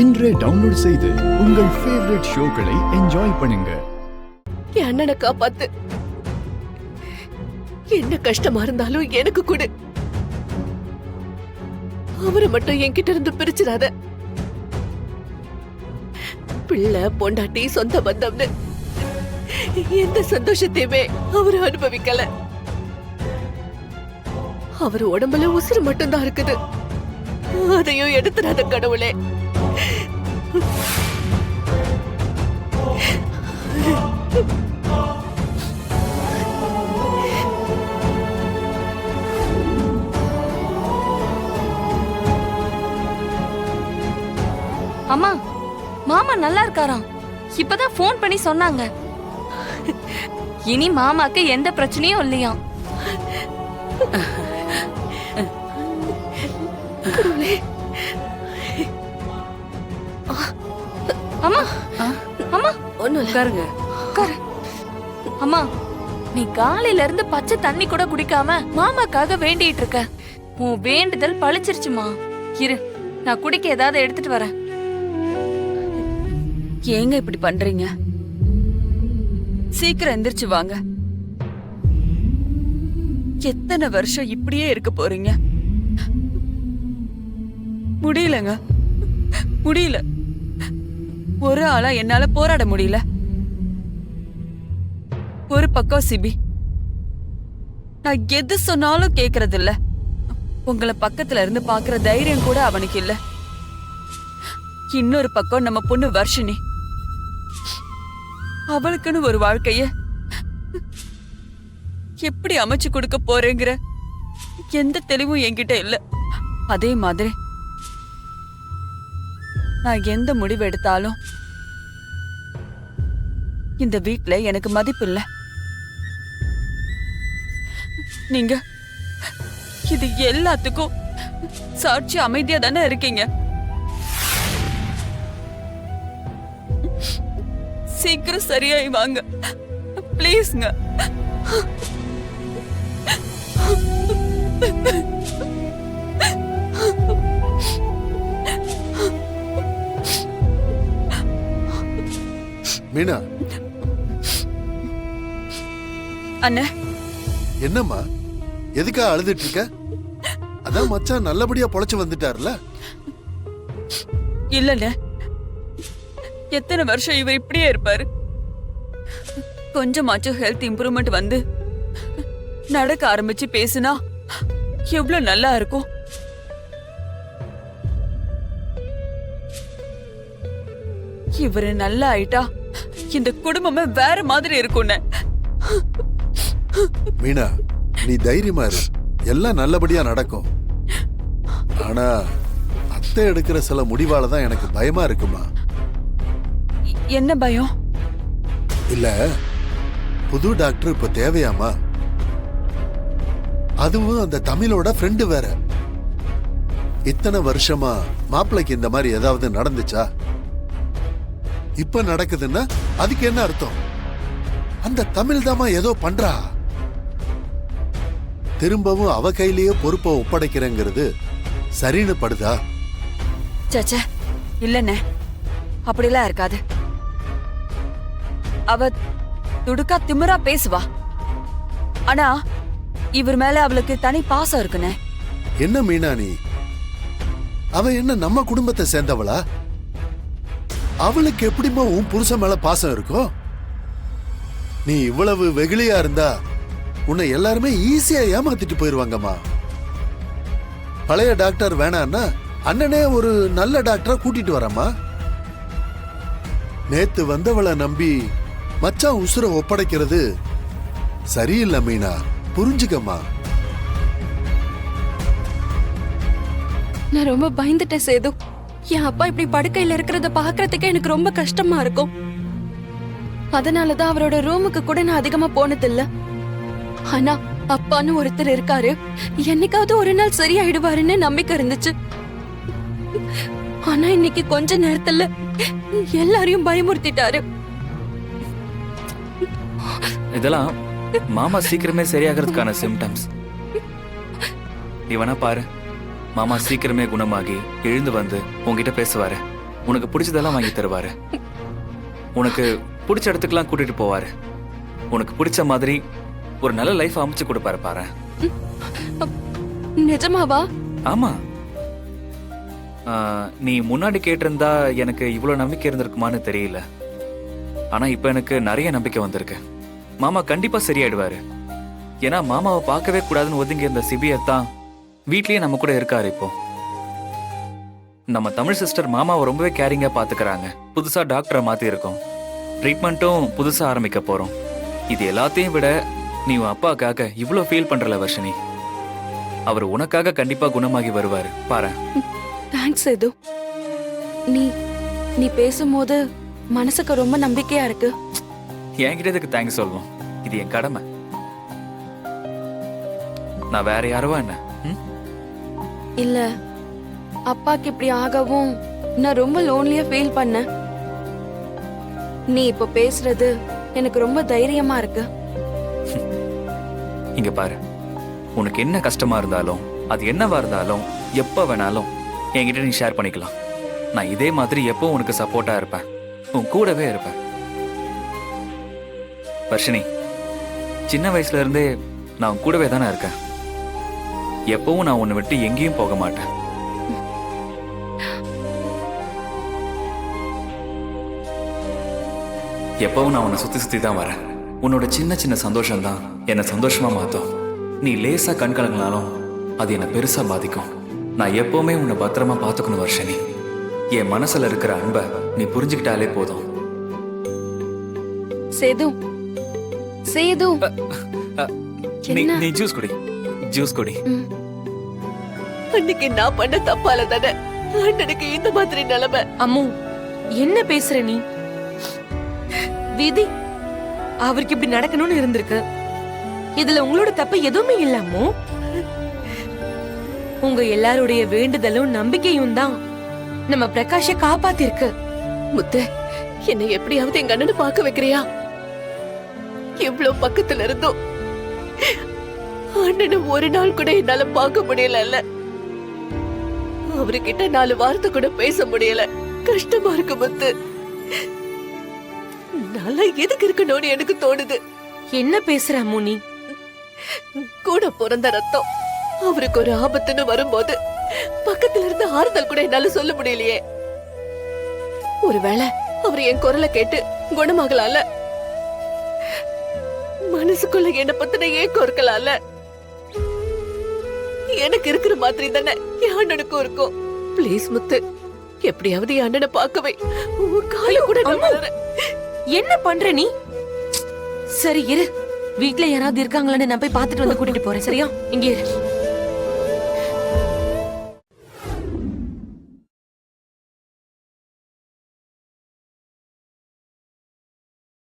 இன்றே டவுன்லோட் செய்து உங்கள் ஃபேவரட் ஷோக்களை என்ஜாய் பண்ணுங்க. என் அண்ணனை காப்பாத்து. என்ன கஷ்டமா இருந்தாலும் எனக்கு கொடு. அவரை மட்டும் என்கிட்ட இருந்து பிரிச்சிடாத. பிள்ளை பொண்டாட்டி சொந்த பந்தம்னு எந்த சந்தோஷத்தையுமே அவரு அனுபவிக்கல. அவர் உடம்புல உசுறு மட்டும்தான் இருக்குது. அதையும் எடுத்துடாத கடவுளே. அம்மா, மாமா நல்லா இருக்காராம். இப்பதான் போன் பண்ணி சொன்னாங்க. இனி மாமாக்கு எந்த பிரச்சனையும் இல்லையாம். அம்மா, அம்மா ஒண்ணும் உட்காருங்க. உட்காரு. அம்மா, நீ காலையில இருந்து பச்சை தண்ணி கூட குடிக்காம மாமாக்காக வேண்டிட்டு இருக்க. உன் வேண்டுதல் பழிச்சிருச்சுமா. இரு, நான் குடிக்க ஏதாவது எடுத்துட்டு வரேன். ஏங்க இப்படி பண்றீங்க? சீக்கிரம் எந்திரிச்சு வாங்க. எத்தனை வருஷம் இப்படியே இருக்க போறீங்க? முடியலங்க, முடியல. ஒரு ஆளா என்னால போராட முடியல. ஒரு பக்கம் சிபி, நான் எது சொன்னாலும் கேக்குறது இல்ல. உங்களை பக்கத்துல இருந்து பாக்குற தைரியம் கூட அவனுக்கு இல்ல. இன்னொரு பக்கம் நம்ம பொண்ணு வர்ஷினி, அவளுக்குன்னு ஒரு வாழ்க்கைய எப்படி அமைச்சு கொடுக்க போறேங்கிற எந்த தெளிவும் என்கிட்ட இல்ல. அதே மாதிரி நான் எந்த முடிவு எடுத்தாலும் இந்த வீட்ல எனக்கு மதிப்பு இல்ல. நீங்க இது எல்லாத்துக்கும் சாட்சி அமைதியா தானே இருக்கீங்க. சீக்கிரம் சரியாயி வாங்க ப்ளீஸ்ங்க. மீனா, அண்ணே. என்னம்மா, எதுக்கா அழுதுட்டு இருக்க? அதான் மச்சான் நல்லபடியா பொழைச்சு வந்துட்டார்ல. இல்லண்ணே, எத்தனை வருஷம் இவர் இப்படியே இருப்பாரு? கொஞ்சமாச்சும் ஹெல்த் இம்ப்ரூவ்மெண்ட் வந்து நடக்க ஆரம்பிச்சு பேசுனா எவ்வளவு நல்லா இருக்கும். இவரு நல்லா ஆயிட்டா இந்த குடும்பமே வேற மாதிரி இருக்கும்னு. மீனா, நீ தைரியமா இரு, எல்லாம் நல்லபடியா நடக்கும். ஆனா அத்தை எடுக்கிற சில முடிவால தான் எனக்கு பயமா இருக்குமா. என்ன பயம்? இல்ல, புது டாக்டர் இப்ப தேவையாமா? அதுவும் அந்த தமிழோட ஃப்ரெண்டு வேற. இத்தனை வருஷமா மாப்பிள்ளைக்கு இந்த மாதிரி ஏதாவது நடந்துச்சா? இப்ப நடக்குதுன்னா அதுக்கு என்ன அர்த்தம்? அந்த தமிழ் தாமா ஏதோ பண்றா. திரும்பவும் அவ கையிலேயே பொறுப்பை ஒப்படைக்கிறேங்கிறது சரின்னு படுதா? சச்ச, இல்லண்ணே, அப்படிலாம் இருக்காது. அவ துடுக்கா திமிரா பேசுவா. ஆனா இவர் மேல அவளுக்கு தனி பாசம் இருக்குனே. என்ன மீனா நீ? அவ என்ன நம்ம குடும்பத்தை சேர்ந்தவளா? அவளுக்கு எப்படிமா உன் புருஷன் மேல பாசம் இருக்கும்? நீ இவ்வளவு வெகுளியா இருந்தா உன்னை எல்லாருமே ஈஸியா ஏமாத்திட்டு போயிருவாங்கம்மா. பழைய டாக்டர் வேணான்னா அண்ணனே ஒரு நல்ல டாக்டரா கூட்டிட்டு வரமா. நேத்து வந்தவளை நம்பி மச்சான் உசுர ஒப்படைக்கிறது சரியில்லை மீனா, புரிஞ்சுக்கம்மா. நான் ரொம்ப பயந்துட்டேன் சேது. என் அப்பா இப்படி படுக்கையில இருக்கிறத பாக்குறதுக்கே எனக்கு ரொம்ப கஷ்டமா இருக்கும். அதனாலதான் அவரோட ரூமுக்கு கூட நான் அதிகமா போனதில்ல. ஆனா அப்பான்னு ஒருத்தர் இருக்காரு, என்னைக்காவது ஒரு நாள் சரியாயிடுவாருன்னு நம்பிக்கை இருந்துச்சு. ஆனா இன்னைக்கு கொஞ்ச நேரத்துல எல்லாரையும் பயமுறுத்திட்டாரு. இதெல்லாம் மாமா சீக்கிரமே சரியாகிறதுக்கான சிம்டம்ஸ். நீ வேணா பாரு, மாமா சீக்கிரமே குணமாகி எழுந்து வந்து உங்ககிட்ட பேசுவாரு. உனக்கு பிடிச்சதெல்லாம் வாங்கி தருவாரு. உனக்கு பிடிச்ச இடத்துக்குலாம் கூட்டிட்டு போவாரு. உனக்கு பிடிச்ச மாதிரி ஒரு நல்ல லைஃப் அமைச்சு கொடுப்பாரு பாரு. நிஜமாவா? ஆமா. நீ முன்னாடி கேட்டிருந்தா எனக்கு இவ்வளவு நம்பிக்கை இருந்திருக்குமான்னு தெரியல. ஆனா இப்ப எனக்கு நிறைய நம்பிக்கை வந்திருக்கு. மாமா கண்டிப்பா சரியாயிடுவாரு. ஏன்னா மாமாவை பார்க்கவே கூடாதுன்னு ஒதுங்கி இருந்த சிபியர் தான் வீட்லயே நம்ம கூட இருக்காரு. இப்போ நம்ம தமிழ் சிஸ்டர் மாமாவை ரொம்பவே கேரிங்கா பாத்துக்கிறாங்க. புதுசா டாக்டரை மாத்தி இருக்கோம். ட்ரீட்மெண்ட்டும் புதுசா ஆரம்பிக்க போறோம். இது எல்லாத்தையும் விட நீ உன் அப்பாக்காக இவ்வளவு ஃபீல் பண்றல வர்ஷினி. அவர் உனக்காக கண்டிப்பா குணமாகி வருவாரு பாரு. தேங்க்ஸ் சேது. நீ நீ பேசும்போது மனசுக்கு ரொம்ப நம்பிக்கையா இருக்கு. என்கிட்ட இதுக்கு தேங்க்ஸ் சொல்லணும். இது என் கடமை. நான் வேற யாரவா என்ன? இல்ல, அப்பாக்கு இப்படி ஆகவும் நான் ரொம்ப லோன்லியா ஃபீல் பண்ணேன். நீ இப்ப பேசுறது எனக்கு ரொம்ப தைரியமா இருக்கு. இங்க பாரு, உனக்கு என்ன கஷ்டமா இருந்தாலும் அது என்னவா இருந்தாலும் எப்ப வேணாலும் என்கிட்ட நீ ஷேர் பண்ணிக்கலாம். நான் இதே மாதிரி எப்போ உனக்கு சப்போர்ட்டா இருப்பேன். உன் கூடவே இருப்பேன். வர்ஷினி, சின்ன வயசுல இருந்தே நான் உன் கூடவே தானே இருக்கேன். எப்பவும் நான் உன்னை விட்டு எங்கேயும் போக மாட்டேன். எப்பவும் நான் உன்னை சுத்தி சுத்தி தான் வரேன். உன்னோட சின்ன சின்ன சந்தோஷம் தான் என்னை சந்தோஷமா மாத்தும். நீ லேசா கண் கலங்கினாலும் அது என்னை பெருசா பாதிக்கும். நான் எப்பவுமே உன்னை பத்திரமா பாத்துக்கணும் வர்ஷினி. என் மனசுல இருக்கிற அன்பை நீ புரிஞ்சுக்கிட்டாலே போதும். சேது, சேது, நீ ஜூஸ் குடி, ஜூஸ் குடி. அன்னைக்கு நான் பண்ண தப்பால தானே அண்ணனுக்கு இந்த மாதிரி நிலைமை. அம்மு, என்ன பேசுற நீ? விதி அவருக்கு இப்படி நடக்கணும்னு இருந்திருக்கு. இதுல உங்களோட தப்பு எதுவுமே இல்ல அம்மு. உங்க எல்லாருடைய வேண்டுதலும் நம்பிக்கையும் தான் நம்ம பிரகாஷ காப்பாத்திருக்கு. முத்து, என்னை எப்படியாவது எங்க அண்ணனை பார்க்க வைக்கிறியா? இவ்வளவு பக்கத்துல இருந்தோம் அண்ணனை ஒரு நாள் கூட என்னால பார்க்க முடியல. அவர்கிட்ட 4 வார்த்தை கூட பேச முடியல. கஷ்டமா இருக்கு முத்து. நல்லா எதுக்கு இருக்கணும்னு எனக்கு தோணுது. என்ன பேசுற அம்மு நீ? கூட பிறந்த ரத்தம். அவருக்கு ஒரு ஆபத்துன்னு வரும்போது பக்கத்துல இருந்து ஆறுதல் கூட என்னால சொல்ல முடியலையே. ஒருவேளை அவர் என் குரலை கேட்டு குணமாகலாம்ல. மனசுக்குள்ள என்ன பத்தின ஏக்கம் இருக்கலாம்ல. எனக்கு இருக்கிற மாதிரி தானே என் அண்ணனுக்கும் இருக்கும். ப்ளீஸ் முத்து, எப்படியாவது என் அண்ணனை பார்க்கவே. உன் கால கூட நான் வளரேன். என்ன பண்ற நீ? சரி இரு, வீட்ல யாராவது இருக்காங்களான்னு நான் போய் பாத்துட்டு வந்து கூட்டிட்டு போறேன். சரியா? இங்க இரு.